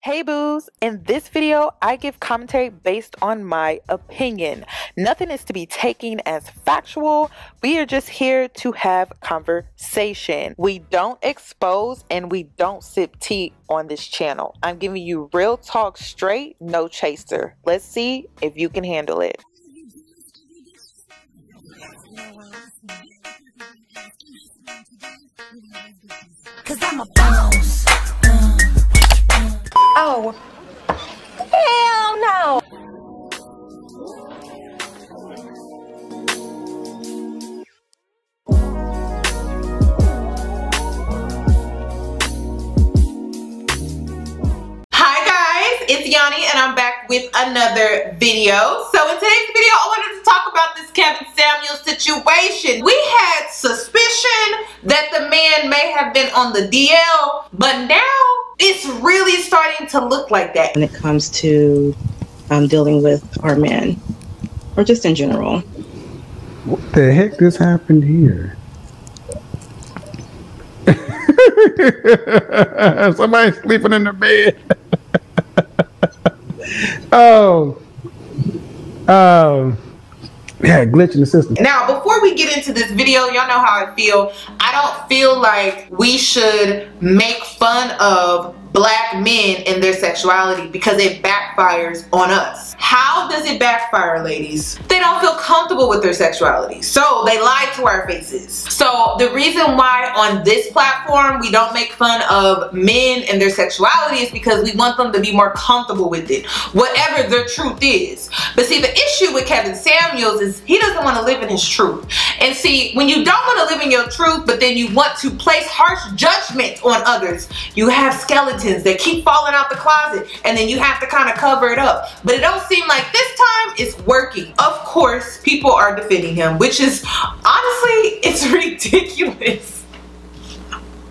Hey boos, in this video I give commentary based on my opinion. Nothing is to be taken as factual. We are just here to have conversation. We don't expose and we don't sip tea on this channel. I'm giving you real talk straight, no chaser. Let's see if you can handle it. Cause I'm a boss. Oh, hell no. Hi guys, it's Yoni and I'm back with another video. So in today's video, I wanted to talk about this Kevein situation. We had suspicion that the man may have been on the DL, but now it's really starting to look like that. When it comes to dealing with our men, or just in general. What the heck just happened here? Somebody's sleeping in their bed. Yeah, glitch in the system. Now, before we get into this video, y'all know how I feel. I don't feel like we should make fun of black men and their sexuality because it backfires on us. How does it backfire, ladies? They don't feel comfortable with their sexuality, so they lie to our faces. So the reason why on this platform we don't make fun of men and their sexuality is because we want them to be more comfortable with it, whatever their truth is. But see, the issue with Kevein Samuels is he doesn't want to live in his truth. And see, when you don't want to live in your truth, but then you want to place harsh judgment on others, you have skeletons that keep falling out the closet, and then you have to kind of cover it up. But it don't seem like this time it's working. Of course, people are defending him, which is honestly, it's ridiculous.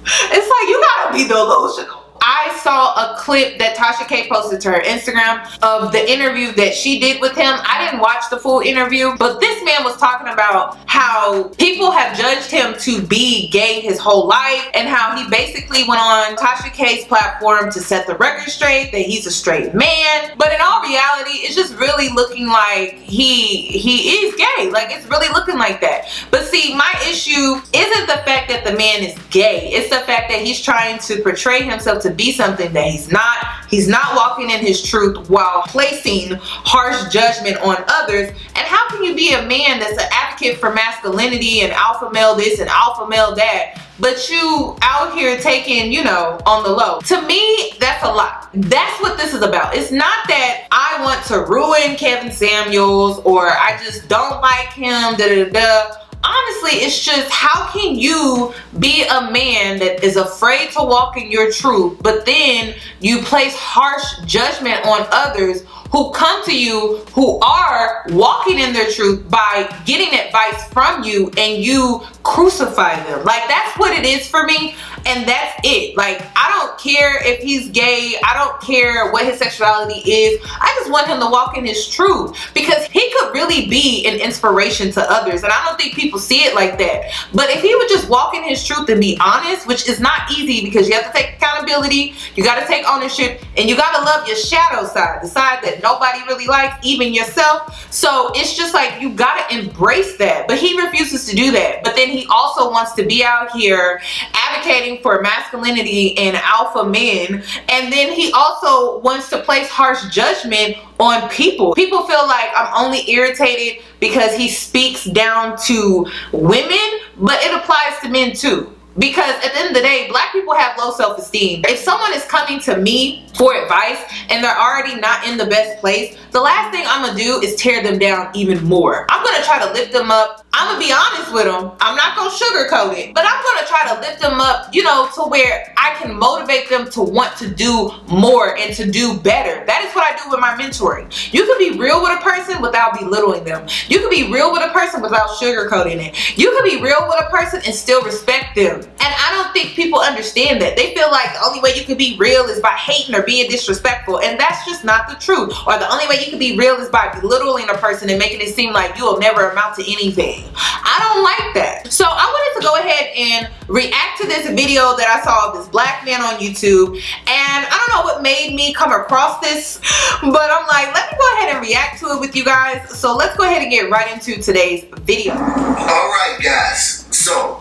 It's like, you gotta be delusional. I saw a clip that Tasha posted to her Instagram of the interview that she did with him. I didn't watch the full interview, but this man was talking about how people have judged him to be gay his whole life and how he basically went on Tasha K's platform to set the record straight that he's a straight man. But in all reality, it's just really looking like he is gay. Like, it's really looking like that. But see, my issue isn't the fact that the man is gay. It's the fact that he's trying to portray himself to be something that he's not. He's not walking in his truth while placing harsh judgment on others. And how can you be a man that's an advocate for masculinity and alpha male this and alpha male that, but you out here taking, you know, on the low? To me, that's a lot. That's what this is about. It's not that I want to ruin Kevein Samuels or I just don't like him, da da da. Honestly, it's just, how can you be a man that is afraid to walk in your truth, but then you place harsh judgment on others who come to you who are walking in their truth by getting advice from you, and you crucify them? Like, that's what it is for me, and that's it. Like, I don't care if he's gay. I don't care what his sexuality is. I just want him to walk in his truth, because he could really be an inspiration to others, and I don't think people see it like that. But if he would just walk in his truth and be honest, which is not easy because you have to take accountability, you got to take ownership, and you got to love your shadow side, the side that nobody really likes, even yourself. So it's just like, you got to embrace that. But he refuses to do that. But then he also wants to be out here advocating for masculinity and alpha men, and then he also wants to place harsh judgment on people. People feel like I'm only irritated because he speaks down to women, but it applies to men too. Because at the end of the day, black people have low self-esteem. If someone is coming to me for advice and they're already not in the best place, the last thing I'm gonna do is tear them down even more. I'm gonna try to lift them up. I'm gonna be honest with them. I'm not gonna sugarcoat it, but I'm gonna try to lift them up, you know, to where I can motivate them to want to do more and to do better. That is what I do with my mentoring. You can be real with a person without belittling them. You can be real with a person without sugarcoating it. You can be real with a person and still respect them. And I don't think people understand that. They feel like the only way you can be real is by hating or being disrespectful, and that's just not the truth. Or the only way you can be real is by belittling a person and making it seem like you'll never amount to anything. I don't like that. So I wanted to go ahead and react to this video that I saw of this black man on YouTube, and I don't know what made me come across this, but I'm like, let me go ahead and react to it with you guys. So let's go ahead and get right into today's video. Alright guys, so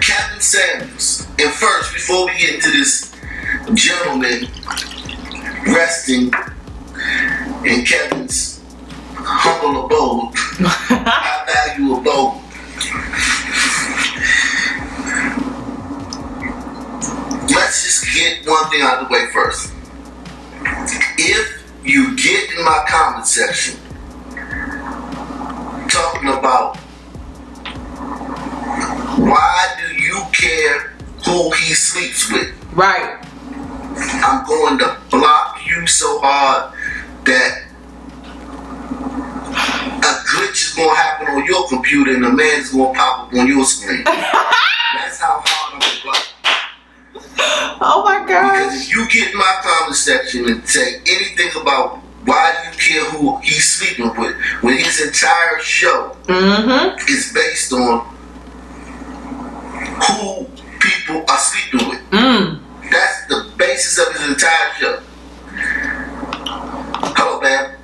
Kevein Samuels. And first, before we get into this gentleman resting in Kevin's humble abode, high value abode, let's just get one thing out of the way first. If you get in my comment section talking about why do you care who he sleeps with, Right. I'm going to block you so hard that a glitch is going to happen on your computer and a man's going to pop up on your screen. That's how hard I'm going to block. Oh my gosh. Because if you get in my comment section and say anything about why do you care who he's sleeping with, when his entire show is based on who people are sleeping with. That's the basis of his entire show. Hello, man.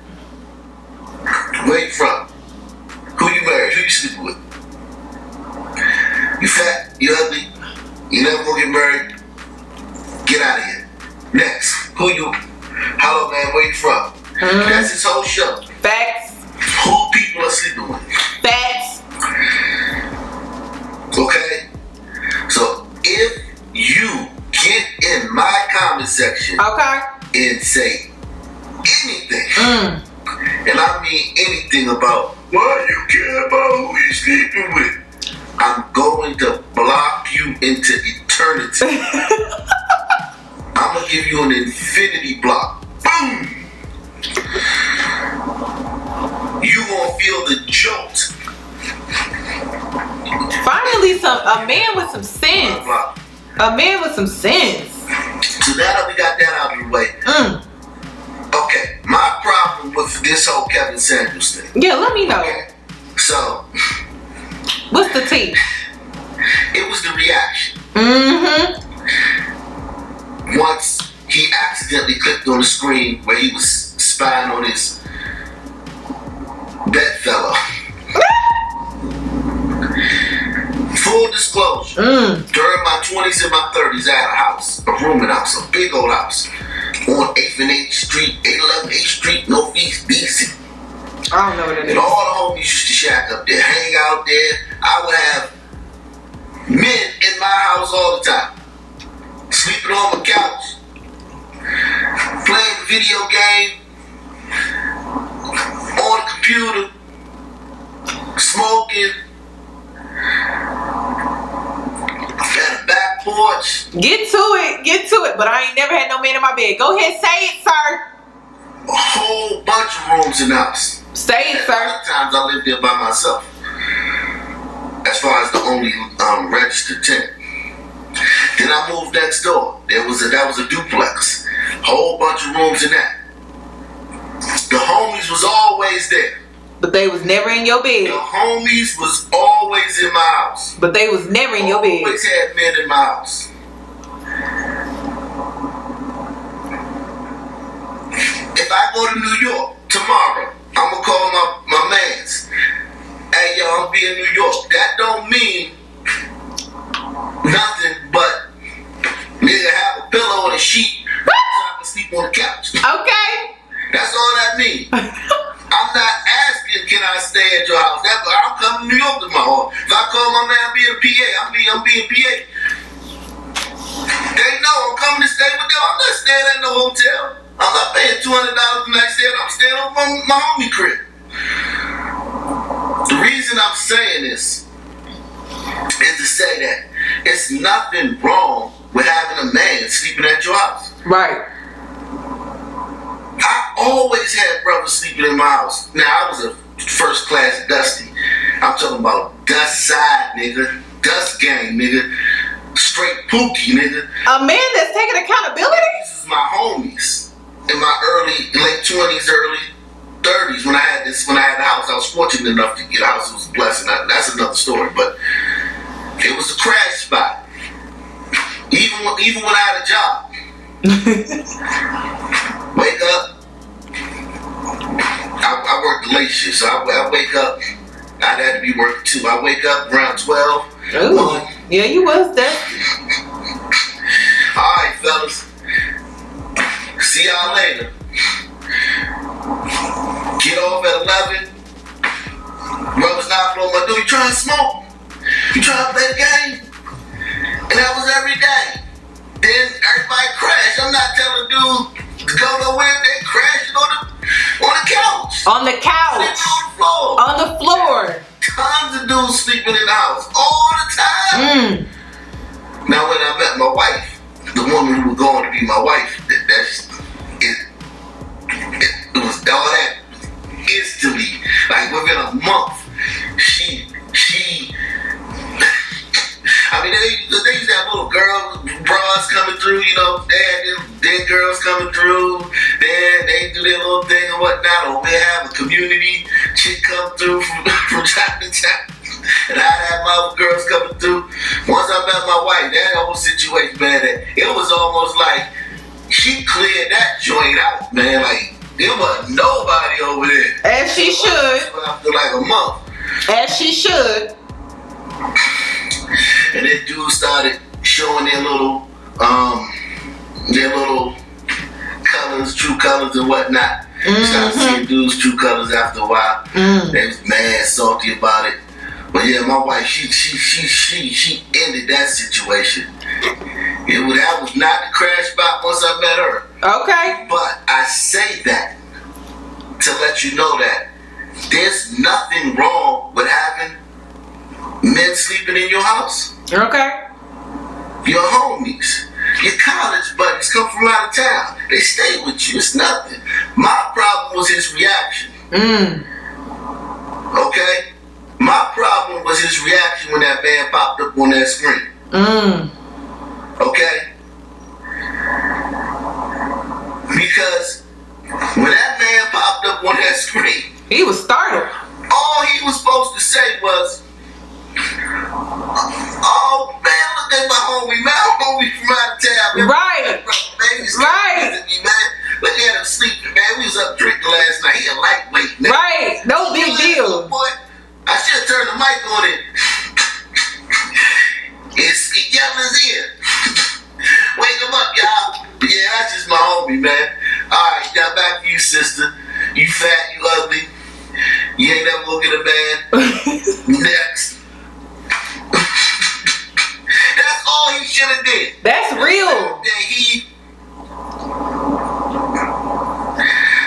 Where you from? Who you married? Who you sleeping with? You fat? You ugly? You never gonna get married? Get out of here. Next. Who you? Hello, man. Where you from? That's his whole show. Facts. Who people are sleeping with. Facts. Okay? So if you get in my comment section and say anything, and I mean anything about why you care about who you're sleeping with, I'm going to block you into eternity. I'm going to give you an infinity block. Boom! You going to feel the jolt. Finally, a man with some sense. A man with some sense. So now that we got that out of the way, okay, my problem with this whole Kevein Samuels thing. Yeah, let me know. Okay, so what's the tea? It was the reaction. Once he accidentally clicked on the screen where he was spying on his bedfellow. Full disclosure, during my 20s and my 30s, I had a house, a rooming house, a big old house on 8th and 8th Street, 811 8th Street, Northeast DC. I don't know what it is. And all the homies used to shack up there, hang out there. I would have men in my house all the time, sleeping on my couch, playing the video game, on the computer, smoking. Got a back porch. Get to it, but I ain't never had no man in my bed. Go ahead, say it, sir. A whole bunch of rooms in the house. Say it, sir. A lot of times I lived there by myself. As far as the only registered tenant. Then I moved next door. That was a duplex. Whole bunch of rooms in that. The homies was always there. But they was never in your bed. The homies was always in my house. But they was never in your bed. Always had men in my house. If I go to New York tomorrow, I'm gonna call my mans. Hey yo, I'm be in New York. That don't mean nothing but nigga have a pillow and a sheet so I can sleep on the couch. Okay. That's all that means. I'm not asking, can I stay at your house? I'm coming to New York tomorrow. If I call my man, I'm being PA. I'm being PA. They know I'm coming to stay with them. I'm not staying at no hotel. I'm not paying $200 a night stay. I'm staying over my homie crib. The reason I'm saying this is to say that it's nothing wrong with having a man sleeping at your house. Right. I always had brothers sleeping in my house. Now, I was a first class dusty. I I'm talking about dust side, nigga. Dust gang, nigga. Straight pookie, nigga. A man that's taking accountability? This is my homies. In my late 20s, early 30s, when I had the house, I was fortunate enough to get a house. It was a blessing. That's another story, but it was a crash spot. Even when I had a job. Wake up. I worked the late shift, so I wake up. I had to be working too. I wake up around 12. Ooh. Yeah, you was there. Alright, fellas. See y'all later. Get off at 11. Brothers knocking on my door. You trying to smoke? You trying to play the game? And that was every day. Then everybody crashed. I'm not telling dude to go nowhere. They crashing on the couch. On the couch. On the floor. Tons of dudes sleeping in the house all the time. Now when I met my wife, the woman who was going to be my wife, it was all that instantly. Like within a month, I mean, they used to have little girls, bras coming through, you know, they had them dead girls coming through, then they do their little thing and whatnot, or we have a community chick come through from time to time, and I'd have my other girls coming through. Once I met my wife, that whole situation, man, it was almost like she cleared that joint out, man, like, there wasn't nobody over there. As she should. After like a month. As she should. And then dudes started showing their little colors, true colors and whatnot. Started seeing dudes' true colors after a while. They was mad, salty about it. But yeah, my wife, she ended that situation. That was not the crash spot once I met her. Okay. But I say that to let you know that there's nothing wrong with having men sleeping in your house. Okay. Your homies, your college buddies come from out of town. They stay with you. It's nothing. My problem was his reaction. Okay? My problem was his reaction when that man popped up on that screen. Okay? Because when that man popped up on that screen, he was startled. All he was supposed to say was, "Oh man, look at my homie, man, homie from out of town." Right. Right. Look at him sleeping, man. We was up drinking last night. He a lightweight, man. Right. No big deal. Boy, I should have turned the mic on it. It's yelling his ear. Wake him up, y'all. Yeah, that's just my homie, man. Alright, now back to you, sister. You fat, you ugly. You ain't never gonna get a man. Next. That's all he should have did. That's real.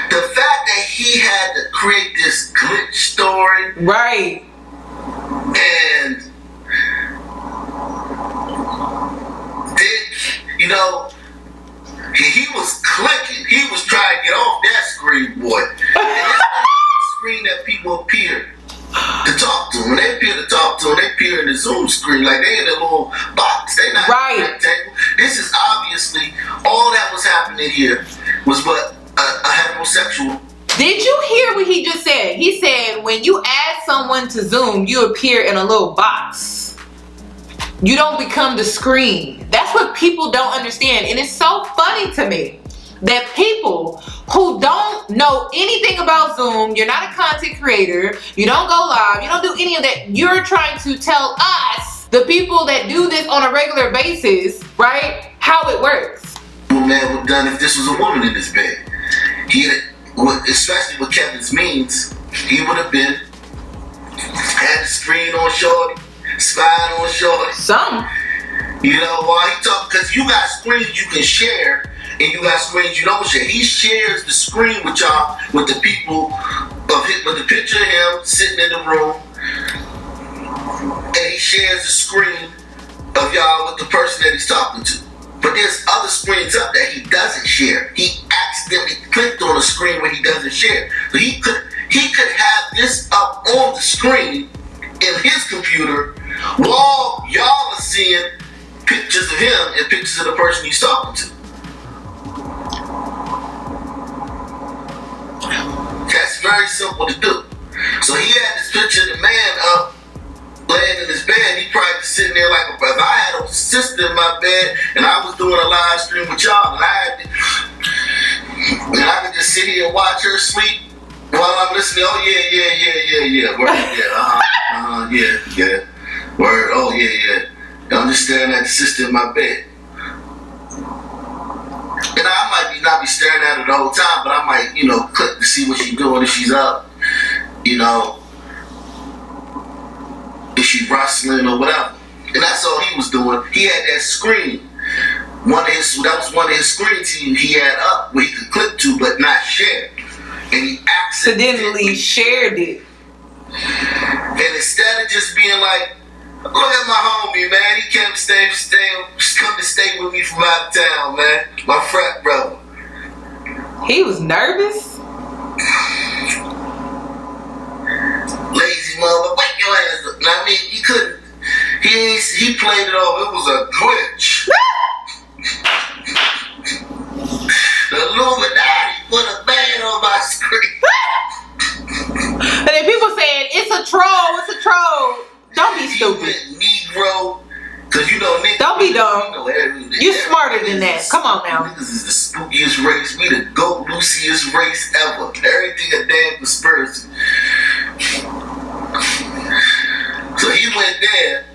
The fact that he had to create this glitch story. Right. And then, you know, he was clicking. He was trying to get off that screen, boy. And that's the screen that people appear to talk to. When they appear to talk to him, they appear in the Zoom screen like they in a little box. They not rectangle. This is obviously all that was happening here was what a heterosexual. Did you hear what he just said? He said when you add someone to Zoom, you appear in a little box. You don't become the screen. That's what people don't understand. And it's so funny to me that people who don't know anything about Zoom, you're not a content creator, you don't go live, you don't do any of that, you're trying to tell us, the people that do this on a regular basis, right, how it works. What man would have done if this was a woman in this bed? Especially with Kevin's means, he would have been, had the screen on shorty, spying on shorty. Some. You know, while he talk, because you got screens you can share, and you got screens you don't share. He shares the screen with y'all, with the people, with the picture of him sitting in the room, and he shares the screen of y'all with the person that he's talking to. But there's other screens up that he doesn't share. He accidentally clicked on a screen where he doesn't share. So he could have this up on the screen in his computer while y'all are seeing pictures of him and pictures of the person he's talking to. That's very simple to do. So he had this picture of the man up, laying in his bed. He probably just sitting there like, if I had a sister in my bed and I was doing a live stream with y'all, and I could just sit here and watch her sleep while I'm listening. Oh yeah. Word, yeah. Word, oh yeah. I'm just staring at the sister in my bed. And I might not be staring at her the whole time, but I might, click to see what she's doing, if she's up, if she's wrestling or whatever. And that's all he was doing. He had that screen. That was one of his screens he had up where he could click to but not share. And he accidentally shared it. And instead of just being like, look at my homie, man. He came to come to stay with me from out of town, man. My frat brother. He was nervous? Lazy mother, wake your ass up. I mean, he couldn't. He played it off. It was a glitch. The Illuminati put a man on my screen. And then people saying, it's a troll, it's a troll. Don't be stupid. Negro. Cause don't be dumb. You're smarter than that. Come on now. Niggas is the spookiest race. We the GOAT Luciest race ever. Everything a damn conspiracy. So he went there,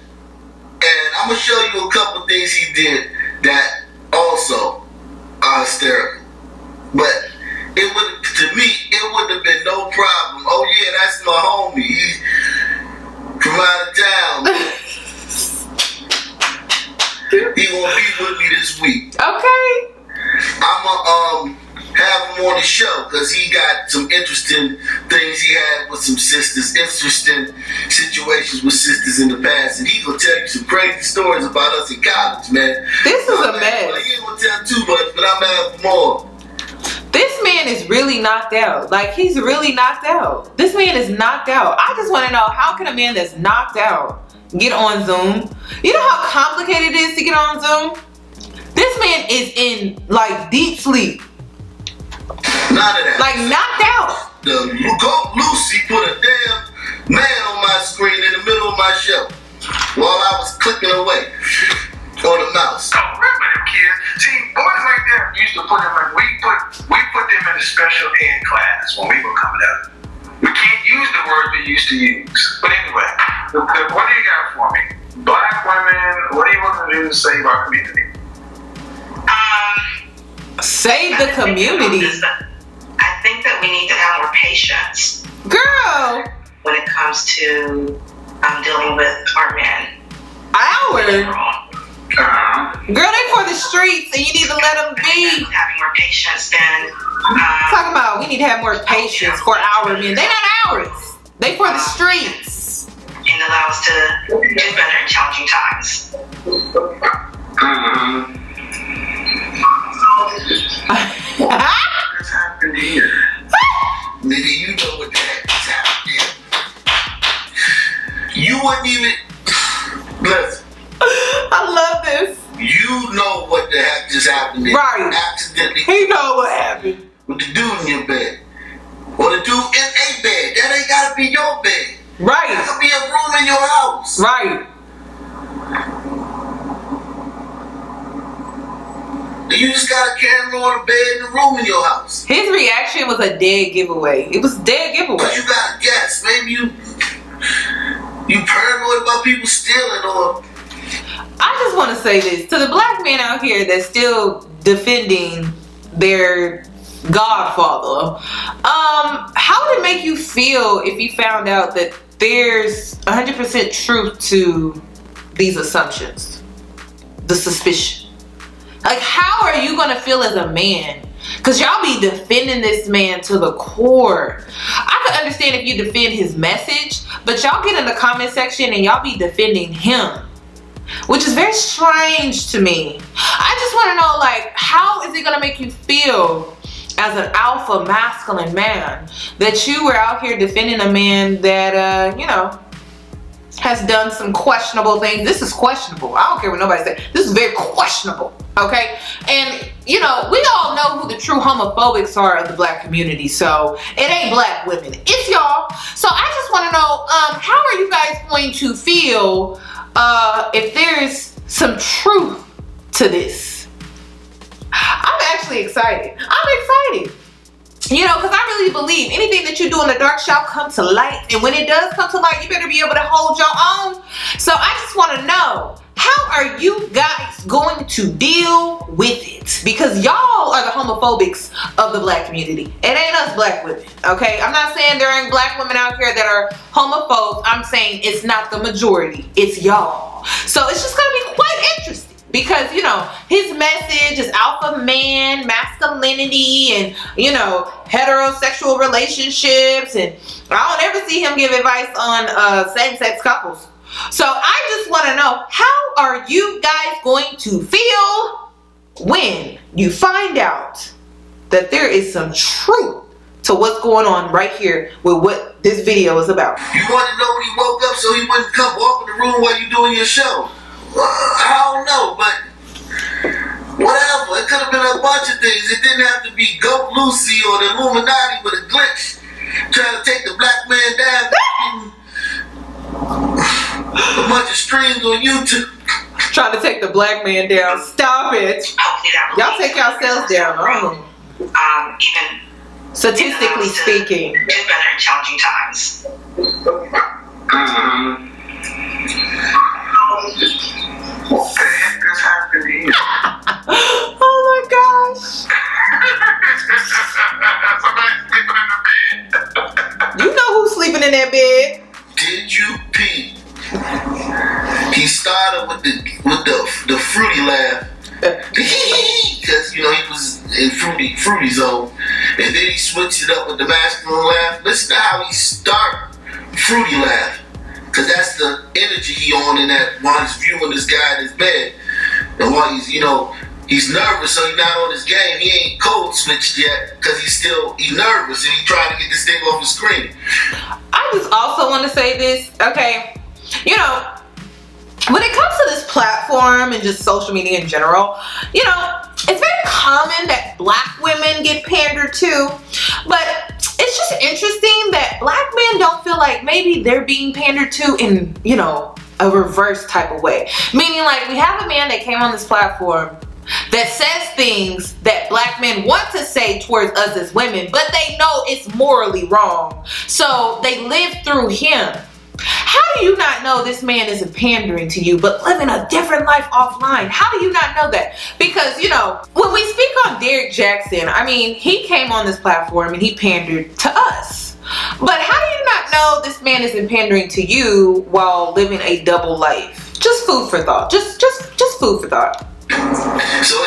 and I'm gonna show you a couple things he did that also are hysterical. But to me, it would have been no problem. Oh yeah, that's my homie. He's from out of town. He gonna be with me this week. Okay. I'ma have him on the show because he got some interesting things he had with some sisters, interesting situations with sisters in the past, and he gonna tell you some crazy stories about us in college, man. This is a mess. He ain't gonna tell too much, but I'm gonna have more. This man is really knocked out. Like, he's really knocked out. This man is knocked out. I just want to know, how can a man that's knocked out get on Zoom? You know how complicated it is to get on Zoom? This man is in, like, deep sleep. None of that. Like, knocked out. The GOAT Lucy put a damn man on my screen in the middle of my show while I was clicking away on the mouse. I remember them kids. See, boys like that used to put them in, we put them in a special ed class when we were coming up. We can't use the word we used to use. But anyway, what do you got for me? Black women, what do you want to do to save our community? Save the community? I think that we need to have more patience. Girl! When it comes to dealing with our men. Girl, they for the streets and you need to let them be. Having more patience than... Talking about we need to have more patience for our men. They not ours. They for the streets. And allow us to do better in challenging times. What's happened here? Nigga, you know what the heck is happening. You wouldn't even... Listen. I love this. You know what the heck just happened there. Right. Accidentally. He know what happened. With the dude in your bed. Or the dude in a bed. That ain't gotta be your bed. Right. That could be a room in your house. Right. You just got a camera on a bed in the room in your house. His reaction was a dead giveaway. It was a dead giveaway. But you gotta guess. Maybe you paranoid about people stealing, or... I just want to say this to the black men out here that's still defending their godfather. How would it make you feel if you found out that there's 100% truth to these assumptions, the suspicion? Like, how are you gonna feel as a man? Because y'all be defending this man to the core. I could understand if you defend his message, but y'all get in the comment section and y'all be defending him, which is very strange to me. I just want to know, like, how is it gonna make you feel as an alpha masculine man that you were out here defending a man that, has done some questionable things. This is questionable. I don't care what nobody says. This is very questionable, okay? And, you know, we all know who the true homophobics are of the black community, so it ain't black women. It's y'all. So I just want to know, how are you guys going to feel if there's some truth to this? I'm actually excited. I'm excited. You know, because I really believe anything that you do in the dark shall come to light. And when it does come to light, you better be able to hold your own. So I just want to know, how are you guys going to deal with it? Because y'all are the homophobics of the black community. It ain't us black women, okay? I'm not saying there ain't black women out here that are homophobes. I'm saying it's not the majority. It's y'all. So it's just going to be quite interesting. Because, you know, his message is alpha man, masculinity, and, you know, heterosexual relationships. And I don't ever see him give advice on same-sex couples. So I just want to know, how are you guys going to feel when you find out that there is some truth to what's going on right here with what this video is about? You want to know when he woke up so he wouldn't come walk in the room while you're doing your show? I don't know, but whatever. It could have been a bunch of things. It didn't have to be Goat Lucy or the Illuminati with a glitch trying to take the black man down. A bunch of streams on YouTube. Trying to take the black man down. Stop it. Y'all take yourselves down. Oh. Even statistically speaking. Do better in challenging times. What the heck is happening? Oh my gosh. Somebody's sleeping in the bed. You know who's sleeping in that bed. Did you pee? He started with the fruity laugh. Because, you know, he was in fruity zone. And then he switched it up with the masculine laugh. Listen to how he start fruity laugh. Because that's the energy he on in that while he's viewing this guy in his bed. And while he's, you know, he's nervous, so he's not on his game. He ain't code switched yet because he's nervous and he's trying to get this thing off the screen. I just also want to say this, okay? You know, when it comes to this platform and just social media in general, you know, it's very common that black women get pandered to, but it's just interesting that black men don't feel like maybe they're being pandered to in, you know, a reverse type of way. Meaning, like, we have a man that came on this platform that says things that black men want to say towards us as women, but they know it's morally wrong. So they live through him. How do you not know this man isn't pandering to you but living a different life offline? How do you not know that? Because, you know, when we speak on Derrick Jackson, I mean, he came on this platform and he pandered to us. But how do you not know this man isn't pandering to you while living a double life? Just food for thought. Just food for thought. So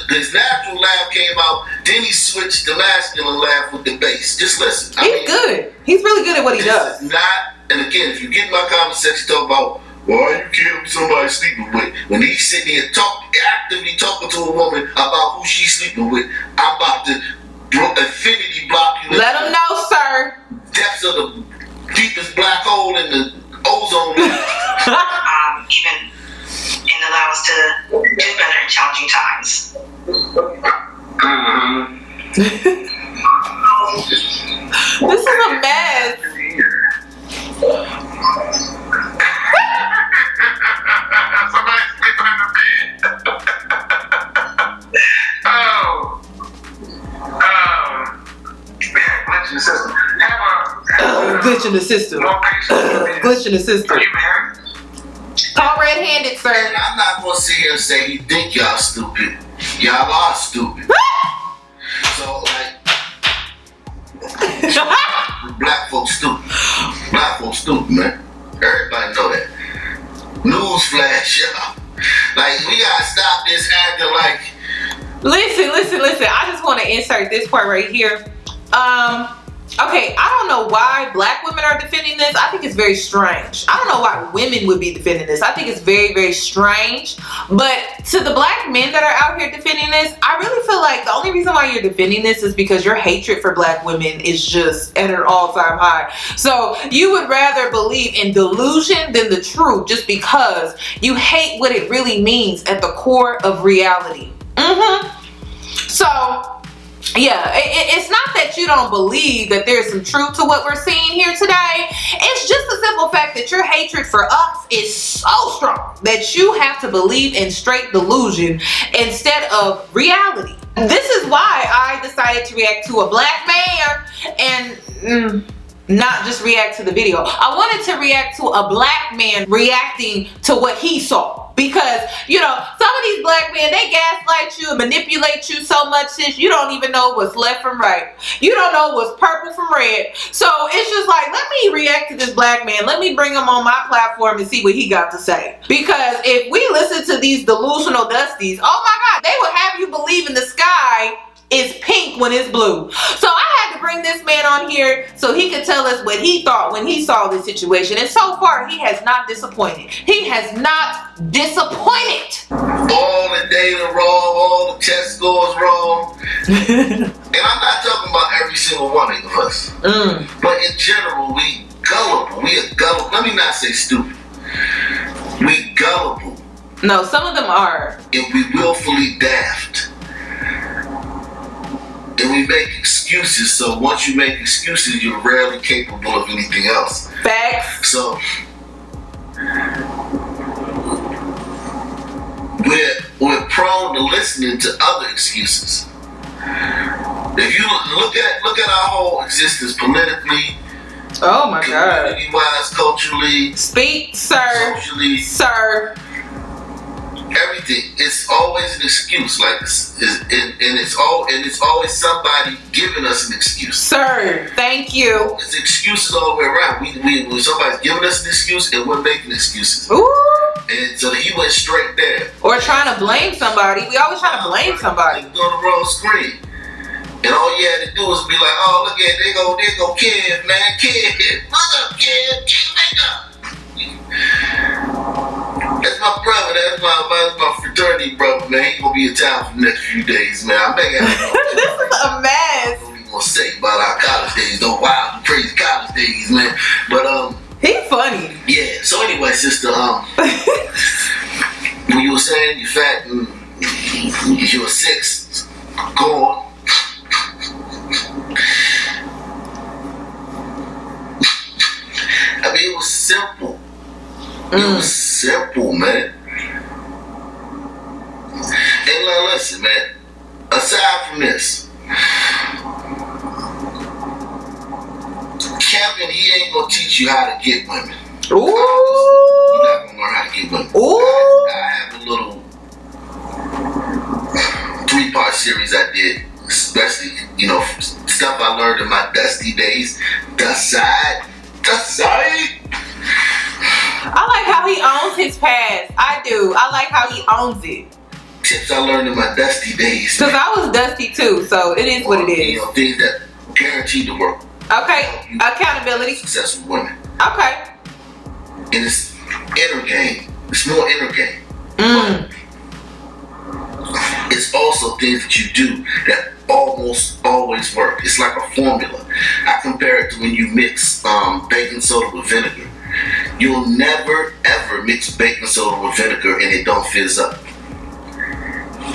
his natural laugh came out, then he switched the masculine laugh with the bass. Just listen. He's good. He's really good at what he does. And again, if you get in my comment section, talk about why you kill somebody sleeping with. When he's sitting here actively talking to a woman about who she's sleeping with, I'm about to infinity block you. Let him know, sir. Depths of the deepest black hole in the ozone. Even and allow us to do better in challenging times. This is a mess. Somebody's sleeping in the bed. Yeah, glitch in the system. Glitch in the system. Glitch in the system. Are you married? Call red-handed, sir. And I'm not gonna sit here and say he think y'all stupid. Y'all are stupid. So like, black folks stupid. Black folks stupid, man. Everybody know that. Newsflash, y'all. Like, we gotta stop this acting like. Listen. I just want to insert this part right here. Okay, I don't know why black women are defending this. I think it's very strange. I don't know why women would be defending this. I think it's very, very strange. But to the black men that are out here defending this, I really feel like the only reason why you're defending this is because your hatred for black women is just at an all-time high. So you would rather believe in delusion than the truth just because you hate what it really means at the core of reality. So yeah, it's not that you don't believe that there's some truth to what we're seeing here today. It's just the simple fact that your hatred for us is so strong that you have to believe in straight delusion instead of reality. This is why I decided to react to a black man and not just react to the video. I wanted to react to a black man reacting to what he saw. Because, you know, some of these black men, they gaslight you and manipulate you so much that you don't even know what's left from right. You don't know what's purple from red. So it's just like, let me react to this black man. Let me bring him on my platform and see what he got to say. Because if we listen to these delusional dusties, oh my God, they will have you believe in the sky is pink when it's blue. So I had to bring this man on here so he could tell us what he thought when he saw this situation. And so far, he has not disappointed. He has not disappointed. All the data wrong, all the test scores wrong. And I'm not talking about every single one of us. But in general, we gullible. We are gullible. Let me not say stupid. We gullible. No, some of them are. And we willfully daft. And we make excuses, so once you make excuses, you're rarely capable of anything else. Facts. So we're prone to listening to other excuses. If you look at our whole existence politically, oh my God, community-wise, culturally, speak, sir, socially, sir. Everything, it's always an excuse, like it's always somebody giving us an excuse. Sir, thank you. It's excuses all the way around. When somebody's giving us an excuse and we're making excuses. Ooh. And so he went straight there. Or trying to blame somebody. We always try to blame somebody. Go to the wrong screen. And all you had to do was be like, oh, look at it, there go Kev, man, Kev. What's up, Kev? Wake up. That's my brother. That's my fraternity brother, man. He gonna be in town for the next few days, man. I may have this is a mess. What we gonna say about our college days? Those wild and crazy college days, man. But he's funny. Yeah. So anyway, sister, when you were saying you fat and you were 6, go on. I mean, it was simple. It was simple, man. And now listen, man. Aside from this, Kevein, he ain't gonna teach you how to get women. Ooh. You're not gonna learn how to get women. Ooh. I have a little 3-part series I did, especially, you know, stuff I learned in my dusty days. I like how he owns his past. I do. I like how he owns it. Tips I learned in my dusty days. Because I was dusty too, so it is what it is. You know, things that guaranteed to work. Okay. Accountability. Successful women. Okay. And it's inner game. It's more inner game. But it's also things that you do that almost always work. It's like a formula. I compare it to when you mix baking soda with vinegar. You'll never ever mix baking soda with vinegar and it don't fizz up.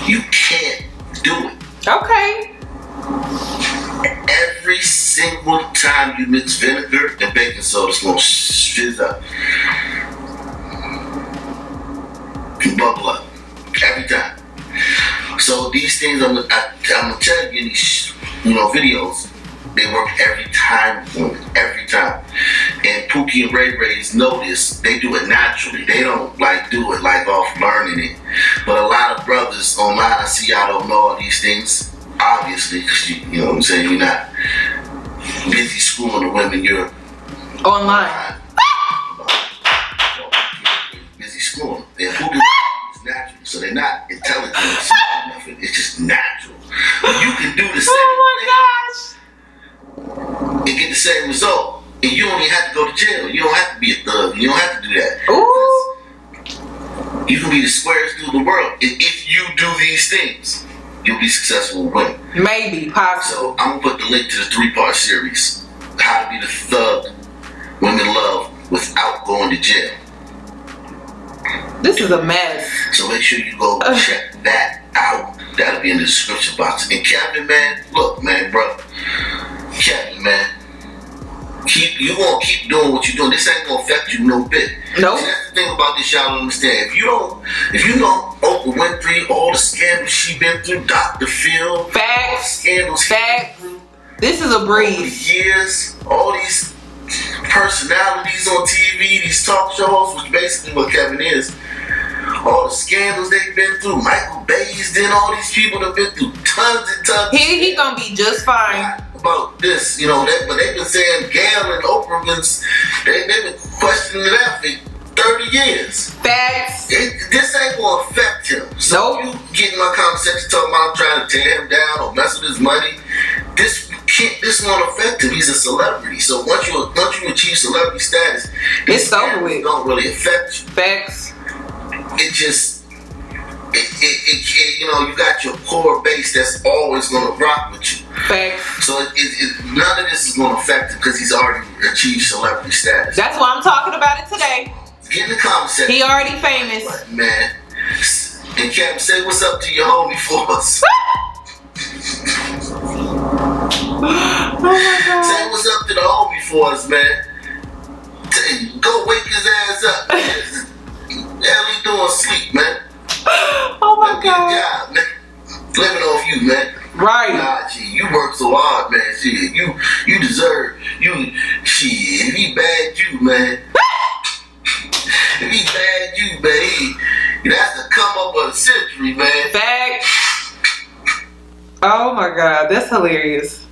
You can't do it. Okay. Every single time you mix vinegar and baking soda, it's gonna fizz up. You bubble up. Every time. So these things I'm gonna tell you in these videos, they work every time, every time. And Pookie and Ray Rays know this. They do it naturally. They don't like do it like off learning it. But a lot of brothers online, I see y'all don't know all these things. Obviously, because you know what I'm saying, you're not busy schooling the women, you're online. Busy schooling. And Pookie is natural. So they're not intelligent enough. It's just natural. But you can do the same thing. Oh my gosh. and get the same result. And you don't even have to go to jail. You don't have to be a thug. You don't have to do that. Ooh. You can be the squarest dude in the world. And if you do these things, you'll be successful and win. Maybe, possibly. So I'm gonna put the link to the 3-part series, How to Be the Thug Women Love Without Going to Jail. This is a mess. So make sure you go check that out. That'll be in the description box. And Kevein, man, look, man, bro. Kevein, man. You gonna keep doing what you're doing. This ain't gonna affect you no bit. Nope. See, that's the thing about this, y'all don't understand. If you don't Oprah Winfrey, all the scandals she been through, Dr. Phil, Facts. Scandals. Facts. This is a breeze. Years, all these personalities on TV, these talk shows, which basically what Kevein is. All the scandals they've been through, Michael Bay's, then all these people have been through tons and tons. He gonna be just fine. About this, you know, but they've been saying Gail and Oprah, they've been questioning that for 30 years. Facts. This ain't gonna affect him. So you get in my conversation talking about I'm trying to tear him down or mess with his money. This won't affect him. He's a celebrity. So once you achieve celebrity status, it's over with. Don't really affect you. Facts. It just, you know, you got your core base that's always gonna rock with you. Facts. So none of this is gonna affect him because he's already achieved celebrity status. That's why I'm talking about it today. Get in the comment section. He already famous. But, man. And Kevein, say what's up to your homie for us. Oh my God. Say what's up to the homie for us, man. Go wake his ass up. Hell he doing sleep, man. Oh my God. Good job, man. Living off you, man. Right. Nah, gee, you work so hard, man. Shit, you deserve. Shit, if he bad you, man. If he bad you, man, that's the come up of the century, man. Fact. Oh my God, that's hilarious.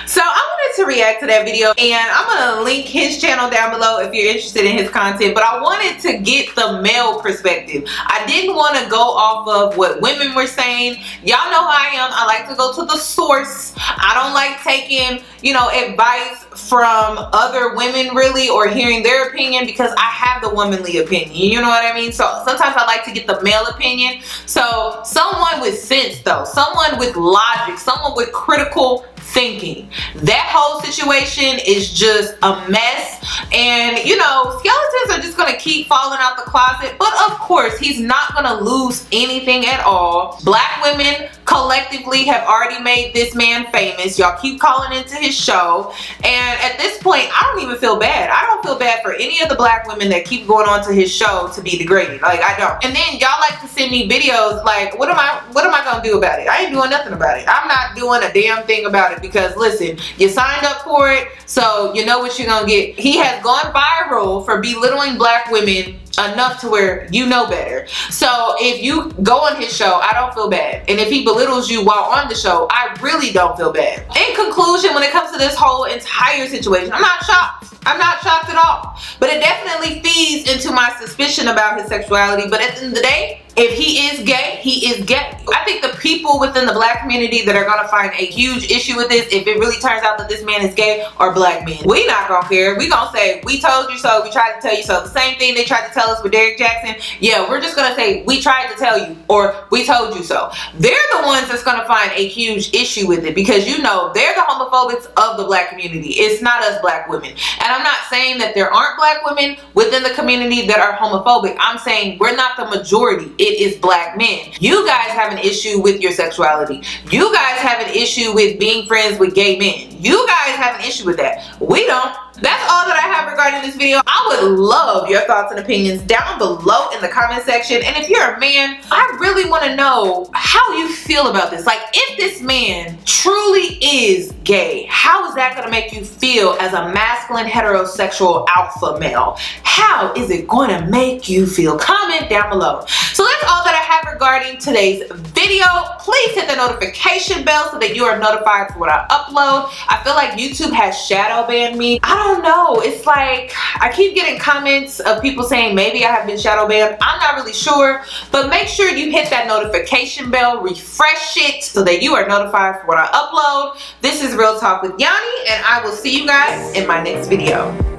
So I wanted to react to that video, and I'm gonna link his channel down below if you're interested in his content, but I wanted to get the male perspective. I didn't want to go off of what women were saying. Y'all know how I am. I like to go to the source. I don't like taking, you know, advice from other women really, or hearing their opinion, because I have the womanly opinion, you know what I mean? So sometimes I like to get the male opinion. So someone with sense though, someone with logic, someone with critical thinking. That whole situation is just a mess, and you know, skeletons are just gonna keep falling out the closet. But of course, he's not gonna lose anything at all. Black women collectively have already made this man famous. Y'all keep calling into his show, and at this point, I don't even feel bad. I don't feel bad for any of the black women that keep going on to his show to be degraded. Like, I don't. And then y'all like to send me videos like, what am I gonna do about it? I ain't doing nothing about it. I'm not doing a damn thing about it, because listen, you signed up for it, so you know what you're gonna get. He has gone viral for belittling black women enough to where you know better. So if you go on his show, I don't feel bad. And if he belittles you while on the show, I really don't feel bad. In conclusion, when it comes to this whole entire situation, I'm not shocked. I'm not shocked at all. But it definitely feeds into my suspicion about his sexuality. But at the end of the day, if he is gay, he is gay. I think the people within the black community that are gonna find a huge issue with this, if it really turns out that this man is gay, are black men. We not gonna care. We gonna say, we told you so, we tried to tell you so. The same thing they tried to tell us with Derrick Jackson. Yeah, we're just gonna say, we tried to tell you, or we told you so. They're the ones that's gonna find a huge issue with it, because you know, they're the homophobics of the black community. It's not us black women. And I'm not saying that there aren't black women within the community that are homophobic. I'm saying we're not the majority. It is black men. You guys have an issue with your sexuality. You guys have an issue with being friends with gay men. You guys have an issue with that. We don't. That's all that I have regarding this video. I would love your thoughts and opinions down below in the comment section. And if you're a man, I really want to know how you feel about this. Like, if this man truly is gay, how is that going to make you feel as a masculine heterosexual alpha male? How is it going to make you feel? Comment down below. So that's all that I have regarding today's video. Please hit the notification bell so that you are notified for when I upload. I feel like YouTube has shadow banned me. I don't know. It's like I keep getting comments of people saying maybe I have been shadow banned. I'm not really sure, but make sure you hit that notification bell, refresh it so that you are notified for when I upload. This is Real Talk with Yanie, and I will see you guys in my next video.